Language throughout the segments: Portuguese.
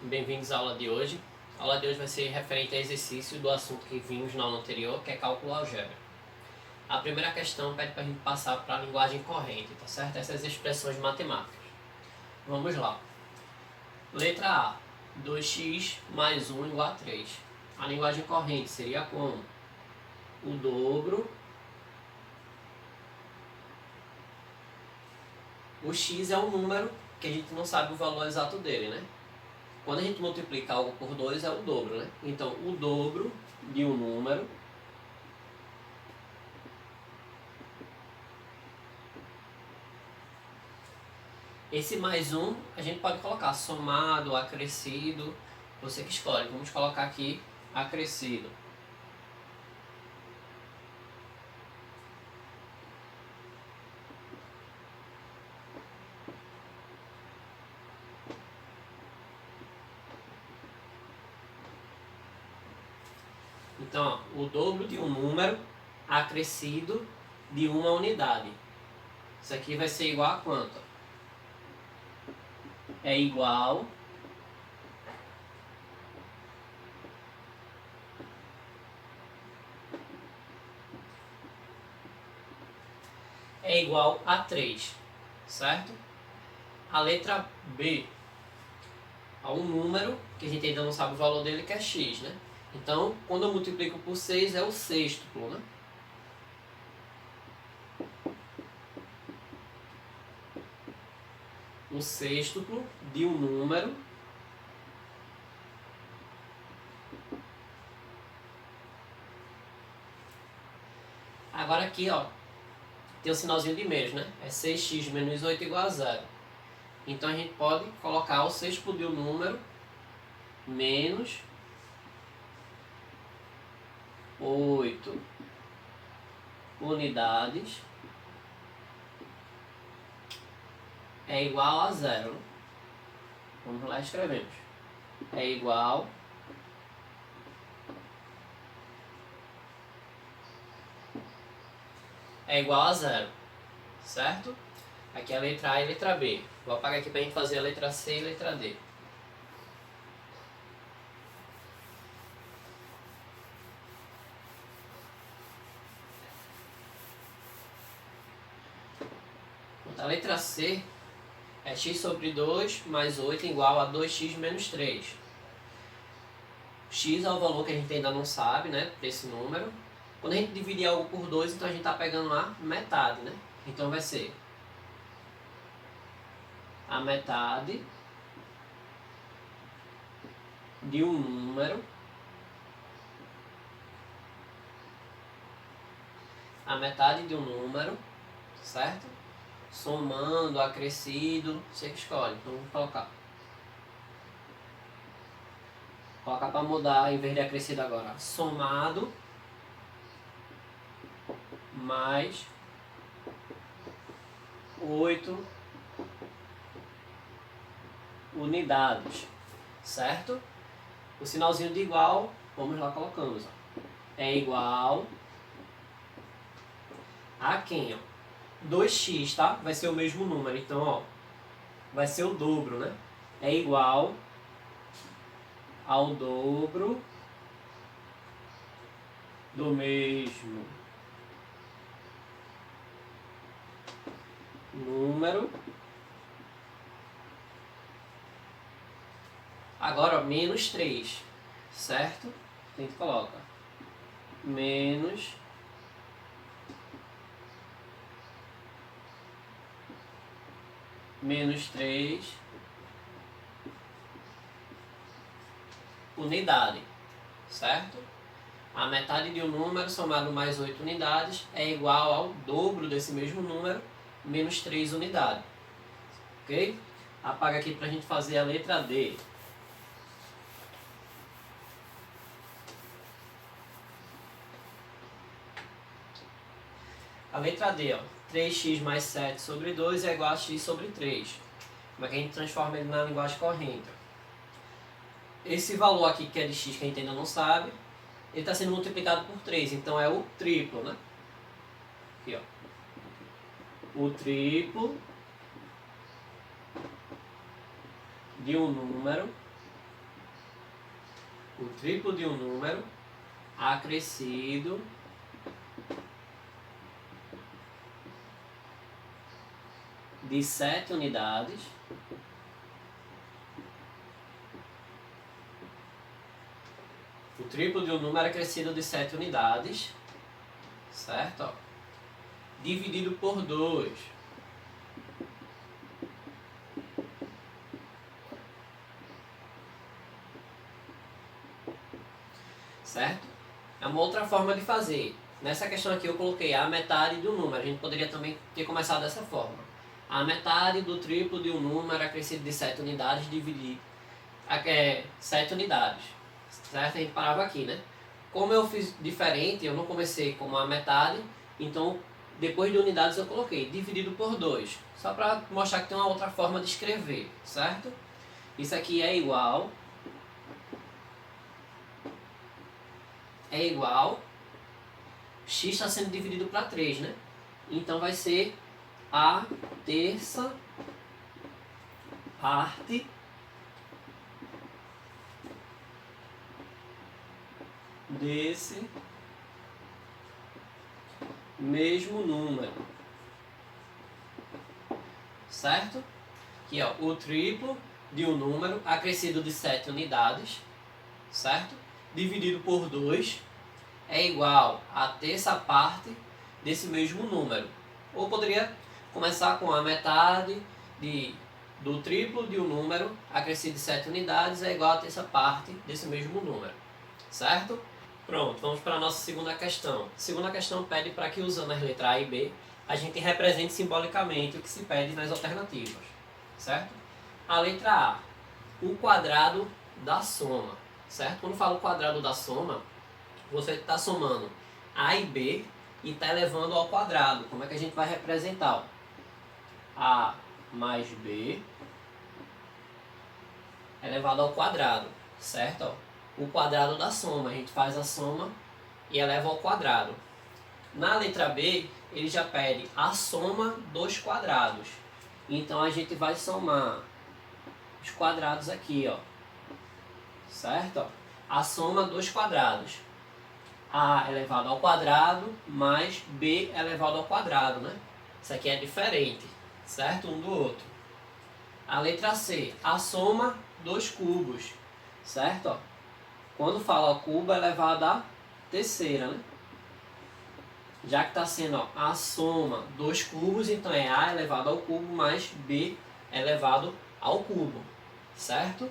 Bem-vindos à aula de hoje. A aula de hoje vai ser referente a exercício do assunto que vimos na aula anterior, que é cálculo algébrico. A primeira questão pede para a gente passar para a linguagem corrente, tá certo? Essas expressões matemáticas. Vamos lá. Letra A, 2x mais 1 igual a 3. A linguagem corrente seria como? O dobro. O x é um número que a gente não sabe o valor exato dele, né? Quando a gente multiplica algo por 2 é o dobro, né? Então, o dobro de um número esse mais um a gente pode colocar somado, acrescido, você que escolhe. Vamos colocar aqui acrescido. Então, ó, o dobro de um número acrescido de uma unidade. Isso aqui vai ser igual a quanto? É igual a 3, certo? A letra B há um número que a gente ainda não sabe o valor dele, que é x, né? Então, quando eu multiplico por 6 é o sextuplo, né? O sextuplo de um número agora aqui, ó, tem o sinalzinho de menos, né? É 6x menos 8 igual a 0. Então a gente pode colocar o sextuplo de um número menos 8 unidades é igual a 0. Vamos lá, escrevemos. É igual a 0, certo? Aqui é a letra A e a letra B. Vou apagar aqui para a gente fazer a letra C e a letra D. A letra C é x sobre 2 mais 8 igual a 2x menos 3. X é o valor que a gente ainda não sabe, né, desse número. Quando a gente dividir algo por 2, então a gente está pegando a metade, né? Então vai ser a metade de um número, certo? Somando, acrescido, você que escolhe. Então vamos colocar. Colocar para mudar, em vez de acrescido agora, somado mais 8 unidades, certo? O sinalzinho de igual, vamos lá, colocamos. Ó. É igual a quem? Ó? 2x, tá? Vai ser o mesmo número, então, ó, vai ser o dobro, né? É igual ao dobro do mesmo número. Agora, ó, menos 3, certo? A gente coloca menos 3 unidade, certo? A metade de um número somado mais 8 unidades é igual ao dobro desse mesmo número, menos 3 unidades. Ok? Apaga aqui para a gente fazer a letra D. A letra D, ó, 3x mais 7 sobre 2 é igual a x sobre 3. Como é que a gente transforma ele na linguagem corrente? Esse valor aqui que é de x, que a gente ainda não sabe, ele está sendo multiplicado por 3, então é o triplo, né? Aqui, ó. O triplo de um número o triplo de um número acrescido de 7 unidades o triplo de um número acrescido de 7 unidades, certo? Ó, dividido por 2. Certo? É uma outra forma de fazer. Nessa questão aqui eu coloquei a metade do número. A gente poderia também ter começado dessa forma. A metade do triplo de um número acrescido de 7 unidades dividido 7 unidades. Certo? A gente parava aqui, né? Como eu fiz diferente, eu não comecei como a metade, então depois de unidades eu coloquei dividido por 2. Só para mostrar que tem uma outra forma de escrever, certo? Isso aqui é igual x está sendo dividido para 3, né? Então vai ser a terça parte desse mesmo número, certo? Aqui, ó, o triplo de um número acrescido de 7 unidades, certo? Dividido por 2 é igual a terça parte desse mesmo número. Ou poderia começar com a metade do triplo de um número acrescido de 7 unidades é igual a terça parte desse mesmo número, certo? Pronto, vamos para a nossa segunda questão. A segunda questão pede para que, usando as letras A e B, a gente represente simbolicamente o que se pede nas alternativas, certo? A letra A, o quadrado da soma, certo? Quando falo quadrado da soma, você está somando A e B e está elevando ao quadrado. Como é que a gente vai representar? A mais B elevado ao quadrado, certo? O quadrado da soma, a gente faz a soma e eleva ao quadrado. Na letra B, ele já pede a soma dos quadrados. Então a gente vai somar os quadrados aqui, ó. Certo? A soma dos quadrados. A elevado ao quadrado mais B elevado ao quadrado, né? Isso aqui é diferente, certo? Um do outro. A letra C, a soma dos cubos, certo? Ó, quando fala cubo, é elevado à terceira, né? Já que está sendo, ó, a soma dos cubos, então é A elevado ao cubo mais B elevado ao cubo, certo?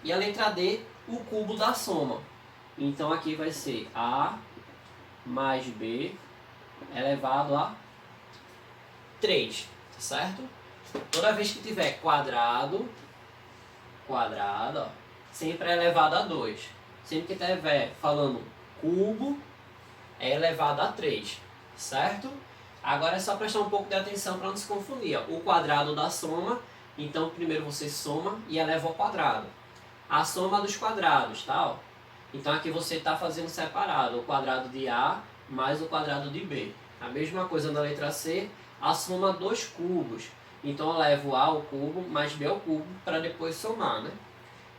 E a letra D, o cubo da soma. Então aqui vai ser A mais B elevado a 3, certo? Toda vez que tiver quadrado, ó, sempre é elevado a 2. Sempre que estiver falando cubo, é elevado a 3, certo? Agora é só prestar um pouco de atenção para não se confundir. Ó. O quadrado da soma, então primeiro você soma e eleva ao quadrado. A soma dos quadrados, tá? Ó. Então aqui você está fazendo separado o quadrado de A mais o quadrado de B. A mesma coisa na letra C, a soma dos cubos. Então eu levo A ao cubo mais B ao cubo para depois somar, né?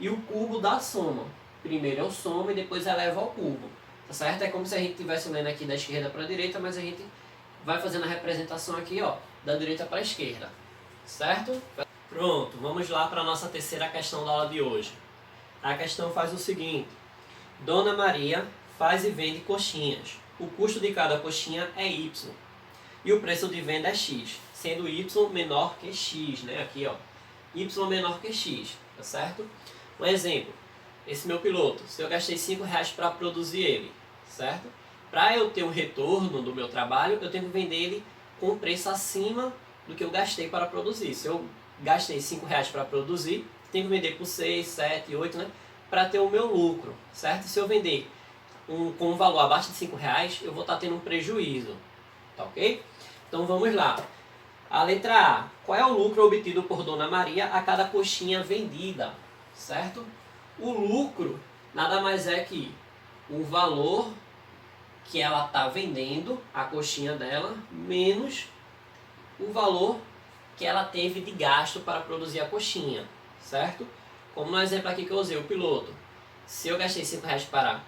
E o cubo da soma. Primeiro eu somo e depois elevo ao cubo. Tá certo? É como se a gente estivesse lendo aqui da esquerda para a direita, mas a gente vai fazendo a representação aqui, ó, da direita para a esquerda. Certo? Pronto, vamos lá para a nossa terceira questão da aula de hoje. A questão faz o seguinte. Dona Maria faz e vende coxinhas. O custo de cada coxinha é Y. E o preço de venda é X, sendo Y menor que X, né? Aqui, ó. Y menor que X, tá certo? Um exemplo. Esse meu piloto, se eu gastei R$5 para produzir ele, certo? Para eu ter um retorno do meu trabalho, eu tenho que vender ele com um preço acima do que eu gastei para produzir. Se eu gastei R$5 para produzir, tenho que vender por 6, 7, 8, né? Para ter o meu lucro, certo? Se eu vender com um valor abaixo de R$5, eu vou estar tendo um prejuízo, tá ok? Então vamos lá. A letra A. Qual é o lucro obtido por Dona Maria a cada coxinha vendida, certo? O lucro nada mais é que o valor que ela está vendendo, a coxinha dela, menos o valor que ela teve de gasto para produzir a coxinha, certo? Como no exemplo aqui que eu usei, o piloto. Se eu gastei 5 reais para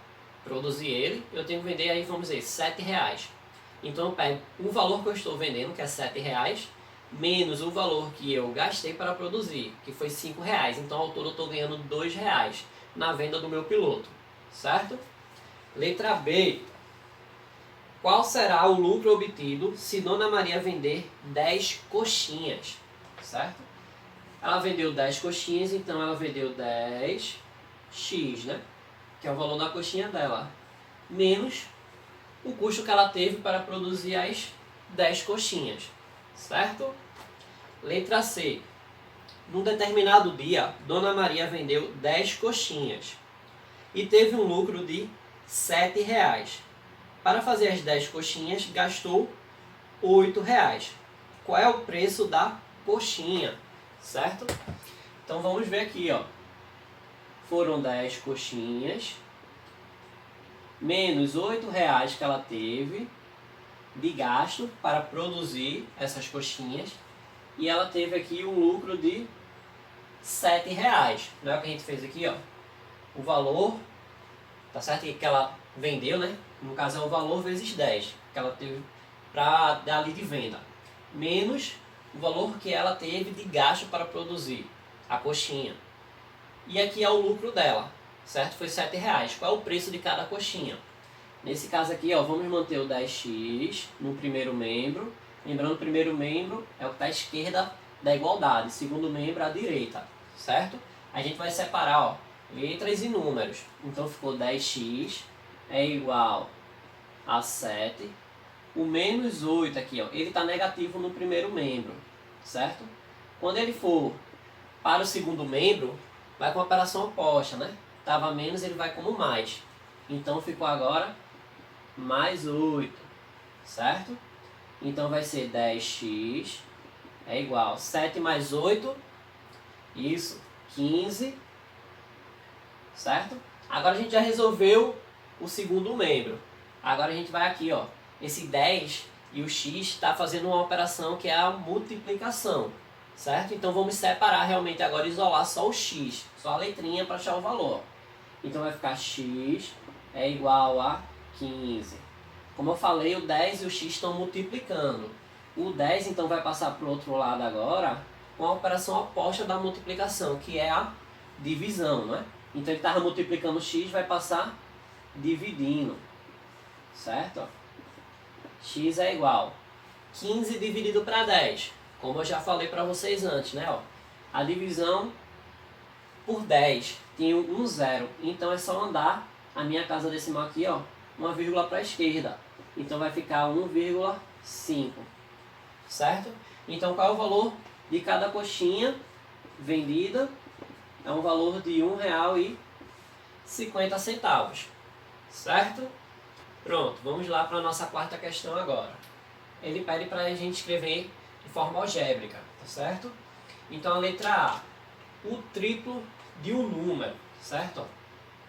produzir ele, eu tenho que vender aí, vamos dizer, 7 reais. Então eu pego o valor que eu estou vendendo, que é 7 reais, menos o valor que eu gastei para produzir, que foi 5 reais. Então ao todo eu estou ganhando 2 reais na venda do meu piloto, certo? Letra B. Qual será o lucro obtido se Dona Maria vender 10 coxinhas, certo? Ela vendeu 10 coxinhas, então ela vendeu 10x, né? Que é o valor da coxinha dela, menos o custo que ela teve para produzir as 10 coxinhas, certo? Letra C. Num determinado dia, Dona Maria vendeu 10 coxinhas e teve um lucro de 7 reais. Para fazer as 10 coxinhas, gastou 8 reais. Qual é o preço da coxinha, certo? Então vamos ver aqui, ó. Foram 10 coxinhas, menos 8 reais que ela teve de gasto para produzir essas coxinhas. E ela teve aqui um lucro de 7 reais. Não é o que a gente fez aqui, ó. O valor, tá certo? Que ela vendeu, né? No caso é o valor vezes 10 que ela teve para dar ali de venda. Menos o valor que ela teve de gasto para produzir a coxinha. E aqui é o lucro dela, certo? Foi 7 reais. Qual é o preço de cada coxinha? Nesse caso aqui, ó, vamos manter o 10x no primeiro membro. Lembrando, o primeiro membro é o que está à esquerda da igualdade. Segundo membro à direita, certo? A gente vai separar, ó, letras e números. Então ficou 10x é igual a 7. O menos 8 aqui, ó, ele está negativo no primeiro membro, certo? Quando ele for para o segundo membro, vai com a operação oposta, né? Estava menos, ele vai como mais. Então ficou agora mais 8, certo? Então vai ser 10x é igual a 7 mais 8, isso, 15, certo? Agora a gente já resolveu o segundo membro. Agora a gente vai aqui, ó, esse 10 e o x está fazendo uma operação que é a multiplicação, certo? Então vamos separar realmente agora, isolar só o x, só a letrinha para achar o valor. Então vai ficar x é igual a 15. Como eu falei, o 10 e o x estão multiplicando. O 10 então vai passar para o outro lado agora com a operação oposta da multiplicação, que é a divisão, né? Então ele estava multiplicando o x, vai passar dividindo, certo? X é igual a 15 dividido para 10, como eu já falei para vocês antes, né? Ó, a divisão por 10 tem um zero, então é só andar a minha casa decimal aqui, ó, uma vírgula para a esquerda. Então vai ficar 1,5, certo? Então qual é o valor de cada coxinha vendida? É um valor de R$1,50, certo? Pronto, vamos lá para a nossa quarta questão agora. Ele pede para a gente escrever de forma algébrica, tá certo? Então a letra A, o triplo de um número, certo?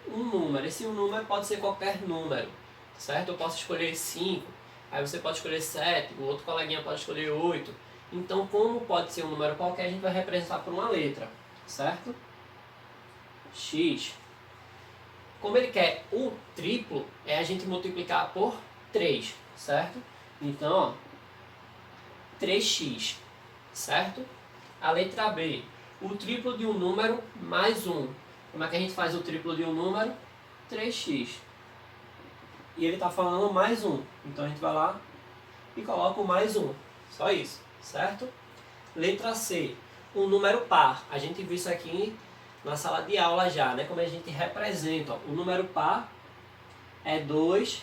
Um número, esse um número pode ser qualquer número, certo? Eu posso escolher 5, aí você pode escolher 7, o outro coleguinha pode escolher 8. Então, como pode ser um número qualquer, a gente vai representar por uma letra, certo? X. Como ele quer o triplo, é a gente multiplicar por 3, certo? Então, ó, 3x, certo? A letra B, o triplo de um número mais 1. Como é que a gente faz o triplo de um número? 3x. E ele está falando mais 1. Então a gente vai lá e coloca o mais 1. Só isso, certo? Letra C, um número par. A gente viu isso aqui na sala de aula já, né? Como a gente representa. Ó, o número par é 2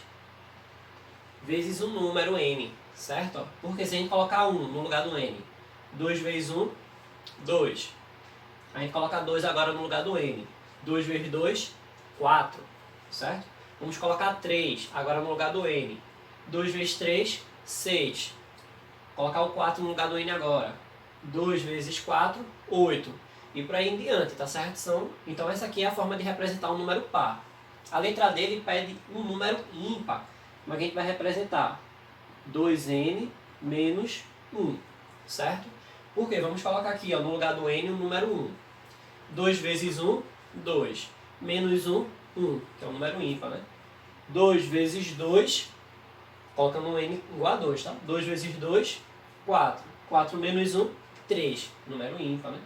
vezes o número n, certo? Ó, porque se a gente colocar 1 no lugar do n, 2 vezes 1, 2. A gente coloca 2 agora no lugar do n. 2 vezes 2, 4, certo? Vamos colocar 3 agora no lugar do n. 2 vezes 3, 6. Colocar o 4 no lugar do n agora. 2 vezes 4, 8. E por aí em diante, tá certo? Então essa aqui é a forma de representar um número par. A letra D ele pede um número ímpar. Como é que a gente vai representar? 2n menos 1, certo? Por quê? Vamos colocar aqui, ó, no lugar do n o número 1. 2 vezes 1, 2. menos 1, 1, que é um número ímpar, né? 2 vezes 2, coloca no n igual a 2, tá? 2 vezes 2, 4. 4 menos 1, 3, número ímpar, né?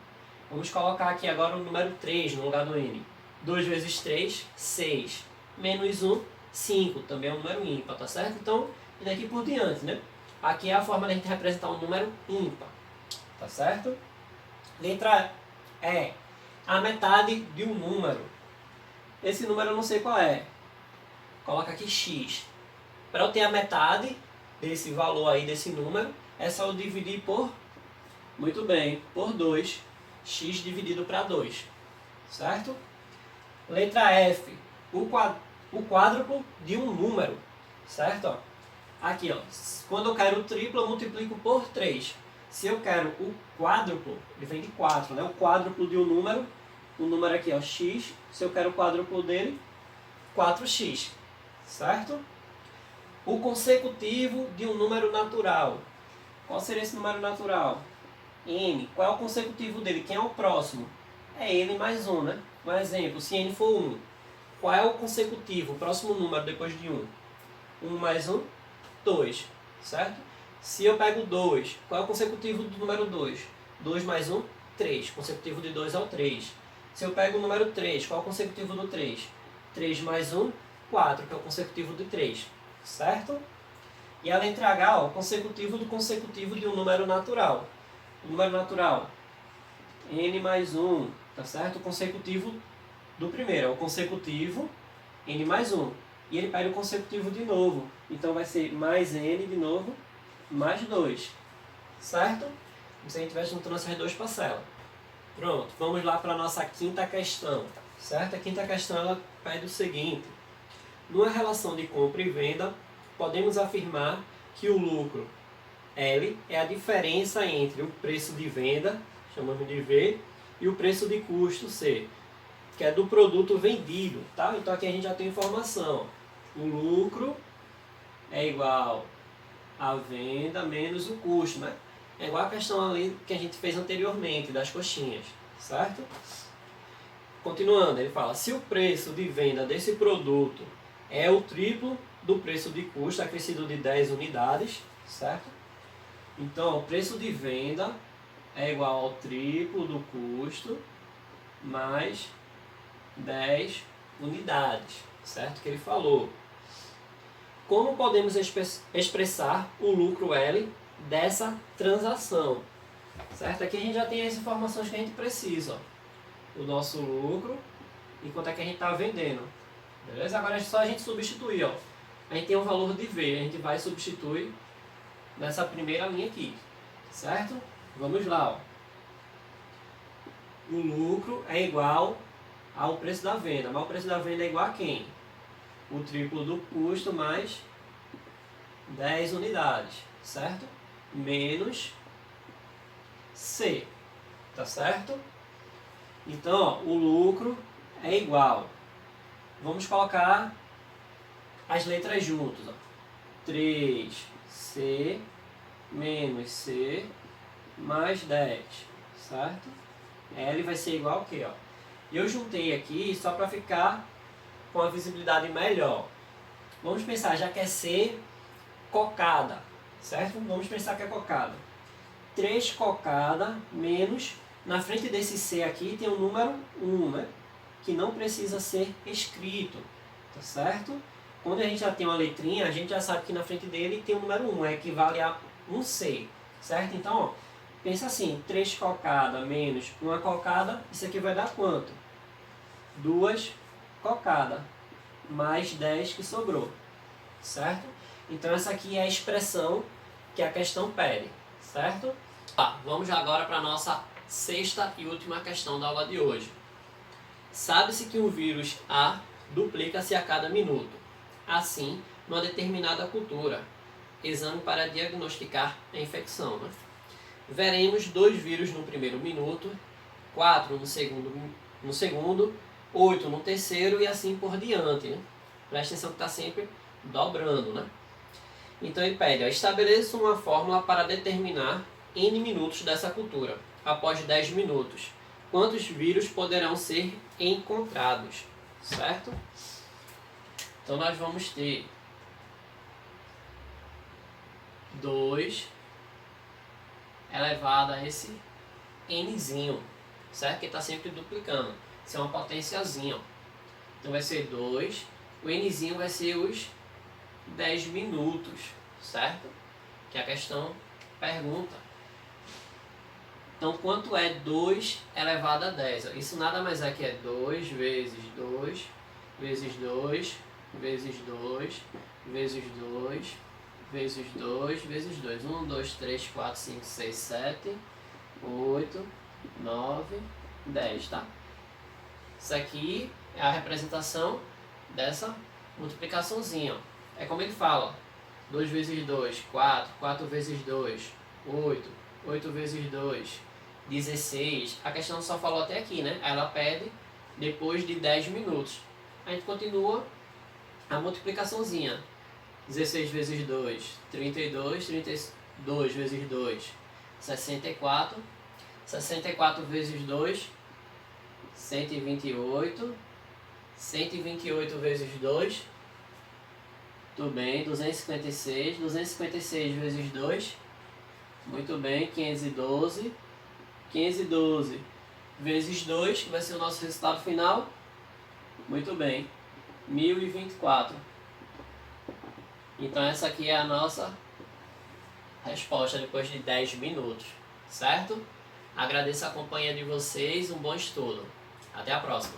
Vamos colocar aqui agora o número 3 no lugar do n. 2 vezes 3, 6. Menos 1, 5, também é um número ímpar, tá certo? Então, e daqui por diante, né? Aqui é a forma de a gente representar um número ímpar, tá certo? Letra E, a metade de um número. Esse número eu não sei qual é. Coloca aqui x. Para eu ter a metade desse valor aí, desse número, é só eu dividir por, muito bem, por 2. X dividido para 2, certo? Letra F, o quádruplo de um número, certo? Ó, aqui, ó, quando eu quero o triplo, eu multiplico por 3. Se eu quero o quádruplo, ele vem de 4, né? O quádruplo de um número, o número aqui é o x. Se eu quero o quádruplo dele, 4x, certo? O consecutivo de um número natural. Qual seria esse número natural? N. Qual é o consecutivo dele? Quem é o próximo? É n mais 1, né? Um exemplo, se n for 1, qual é o consecutivo, o próximo número depois de 1? 1 mais 1, 2, certo? Se eu pego 2, qual é o consecutivo do número 2? 2 mais 1, 3. Consecutivo de 2 é o 3. Se eu pego o número 3, qual é o consecutivo do 3? 3 mais 1, 4, que é o consecutivo de 3, certo? E a letra H, ó, consecutivo do consecutivo de um número natural. O número natural, n mais 1, tá certo? O consecutivo do primeiro é o consecutivo n mais 1. E ele pega o consecutivo de novo. Então vai ser mais n de novo, mais 2. Certo? Como se a gente estivesse juntando essas duas parcelas. Pronto, vamos lá para a nossa quinta questão. Certo? A quinta questão ela pede o seguinte. Numa relação de compra e venda, podemos afirmar que o lucro L é a diferença entre o preço de venda, chamamos de V, e o preço de custo C, que é do produto vendido, tá? Então aqui a gente já tem informação. O lucro é igual a venda menos o custo, né? É igual a questão ali que a gente fez anteriormente, das coxinhas, certo? Continuando, ele fala, se o preço de venda desse produto é o triplo do preço de custo, acrescido de 10 unidades, certo? Então, o preço de venda é igual ao triplo do custo mais 10 unidades, certo? Que ele falou. Como podemos expressar o lucro L dessa transação? Certo? Aqui a gente já tem as informações que a gente precisa. Ó. O nosso lucro e quanto é que a gente está vendendo. Beleza? Agora é só a gente substituir. Ó. A gente tem um valor de V, a gente vai substituir nessa primeira linha aqui. Certo? Vamos lá. Ó. O lucro é igual ao preço da venda. Mas o preço da venda é igual a quem? O triplo do custo mais 10 unidades, certo? Menos C, tá certo? Então, ó, o lucro é igual. Vamos colocar as letras juntos. Ó. 3C menos C mais 10, certo? L vai ser igual ao quê? Ó? Eu juntei aqui só para ficar com a visibilidade melhor. Vamos pensar, já que é C cocada, certo? Vamos pensar que é cocada. 3 cocada menos, na frente desse C aqui tem o número 1, né? Que não precisa ser escrito, tá certo? Quando a gente já tem uma letrinha, a gente já sabe que na frente dele tem o número 1, equivale a 1C, certo? Então, ó, pensa assim, 3 cocada menos 1 cocada, isso aqui vai dar quanto? 2 cocada, mais 10 que sobrou, certo? Então essa aqui é a expressão que a questão pede, certo? Vamos agora para a nossa sexta e última questão da aula de hoje. Sabe-se que um vírus A duplica-se a cada minuto. Assim, numa determinada cultura, exame para diagnosticar a infecção. Né? Veremos 2 vírus no primeiro minuto, 4 no segundo, 8 no terceiro e assim por diante. Né? Presta atenção que está sempre dobrando. Né? Então ele pede, estabeleça uma fórmula para determinar N minutos dessa cultura. Após 10 minutos, quantos vírus poderão ser encontrados? certo? Então nós vamos ter 2 elevado a esse nzinho, certo? Que está sempre duplicando. Isso é uma potenciazinha, ó. Então vai ser 2, o nzinho vai ser os 10 minutos, certo? Que a questão pergunta. Então quanto é 2 elevado a 10? Isso nada mais é que é 2 vezes 2, vezes 2, vezes 2, vezes 2, vezes 2, vezes 2. 1, 2, 3, 4, 5, 6, 7, 8, 9, 10, tá? Isso aqui é a representação dessa multiplicaçãozinha, ó. É como ele fala, ó. 2 vezes 2, 4, 4 vezes 2, 8, 8 vezes 2, 16. A questão só falou até aqui, né? Ela pede depois de 10 minutos. A gente continua a multiplicaçãozinha. 16 vezes 2, 32, 32 vezes 2, 64, 64 vezes 2, 128, 128 vezes 2, tudo bem, 256, 256 vezes 2, muito bem, 512, 512 vezes 2, que vai ser o nosso resultado final, muito bem, 1024. Então essa aqui é a nossa resposta depois de 10 minutos, certo? Agradeço a companhia de vocês, um bom estudo. Até a próxima.